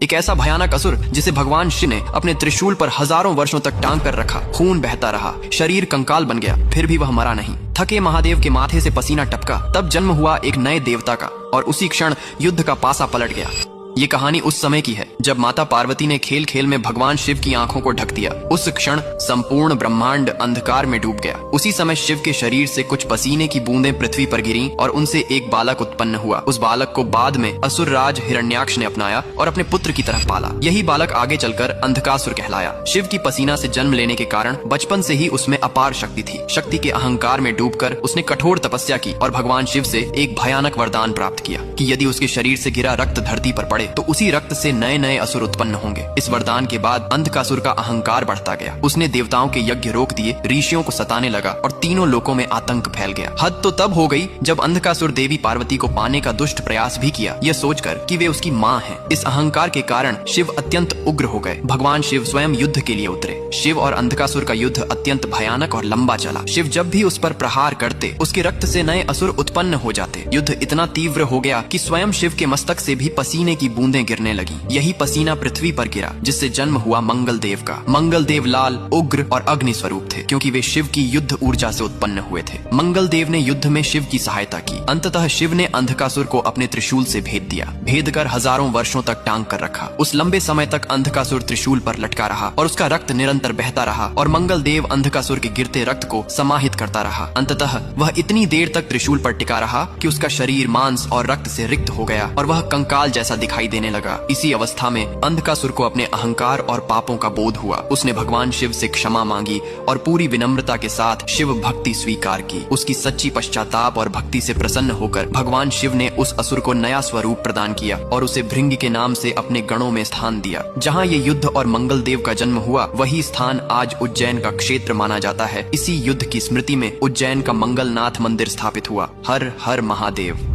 एक ऐसा भयानक असुर जिसे भगवान शिव ने अपने त्रिशूल पर हजारों वर्षों तक टांग कर रखा। खून बहता रहा, शरीर कंकाल बन गया, फिर भी वह मरा नहीं। थके महादेव के माथे से पसीना टपका। तब जन्म हुआ एक नए देवता का और उसी क्षण युद्ध का पासा पलट गया। ये कहानी उस समय की है जब माता पार्वती ने खेल खेल में भगवान शिव की आंखों को ढक दिया। उस क्षण संपूर्ण ब्रह्मांड अंधकार में डूब गया। उसी समय शिव के शरीर से कुछ पसीने की बूंदें पृथ्वी पर गिरीं और उनसे एक बालक उत्पन्न हुआ। उस बालक को बाद में असुर राज हिरण्याक्ष ने अपनाया और अपने पुत्र की तरह पाला। यही बालक आगे चलकर अंधकासुर कहलाया। शिव की पसीना से जन्म लेने के कारण बचपन से ही उसमें अपार शक्ति थी। शक्ति के अहंकार में डूबकर उसने कठोर तपस्या की और भगवान शिव से एक भयानक वरदान प्राप्त किया कि यदि उसके शरीर से गिरा रक्त धरती पर पड़े तो उसी रक्त से नए नए असुर उत्पन्न होंगे। इस वरदान के बाद अंधकासुर का अहंकार बढ़ता गया। उसने देवताओं के यज्ञ रोक दिए, ऋषियों को सताने लगा और तीनों लोकों में आतंक फैल गया। हद तो तब हो गई जब अंधकासुर देवी पार्वती को पाने का दुष्ट प्रयास भी किया, यह सोचकर कि वे उसकी माँ हैं। इस अहंकार के कारण शिव अत्यंत उग्र हो गए। भगवान शिव स्वयं युद्ध के लिए उतरे। शिव और अंधकासुर का युद्ध अत्यंत भयानक और लंबा चला। शिव जब भी उस पर प्रहार करते उसके रक्त से नए असुर उत्पन्न हो जाते। युद्ध इतना तीव्र हो गया कि स्वयं शिव के मस्तक से भी पसीने की बूंदें गिरने लगी। यही पसीना पृथ्वी पर गिरा जिससे जन्म हुआ मंगल देव का। मंगल देव लाल, उग्र और अग्नि स्वरूप थे क्योंकि वे शिव की युद्ध ऊर्जा से उत्पन्न हुए थे। मंगल देव ने युद्ध में शिव की सहायता की। अंततः शिव ने अंधकासुर को अपने त्रिशूल से भेद दिया। भेद कर हजारों वर्षों तक टांग कर रखा। उस लंबे समय तक अंधकासुर त्रिशूल पर लटका रहा और उसका रक्त निरंतर बहता रहा और मंगल देव अंधकासुर के गिरते रक्त को समाहित करता रहा। अंततः वह इतनी देर तक त्रिशूल पर टिका रहा कि उसका शरीर मांस और रक्त से रिक्त हो गया और वह कंकाल जैसा दिखाई देने लगा। इसी अवस्था में अंधकासुर को अपने अहंकार और पापों का बोध हुआ। उसने भगवान शिव से क्षमा मांगी और पूरी विनम्रता के साथ शिव भक्ति स्वीकार की। उसकी सच्ची पश्चाताप और भक्ति से प्रसन्न होकर भगवान शिव ने उस असुर को नया स्वरूप प्रदान किया और उसे भृंगी के नाम से अपने गणों में स्थान दिया। जहाँ ये युद्ध और मंगल देव का जन्म हुआ वही स्थान आज उज्जैन का क्षेत्र माना जाता है। इसी युद्ध की स्मृति में उज्जैन का मंगलनाथ मंदिर स्थापित हुआ। हर हर महादेव।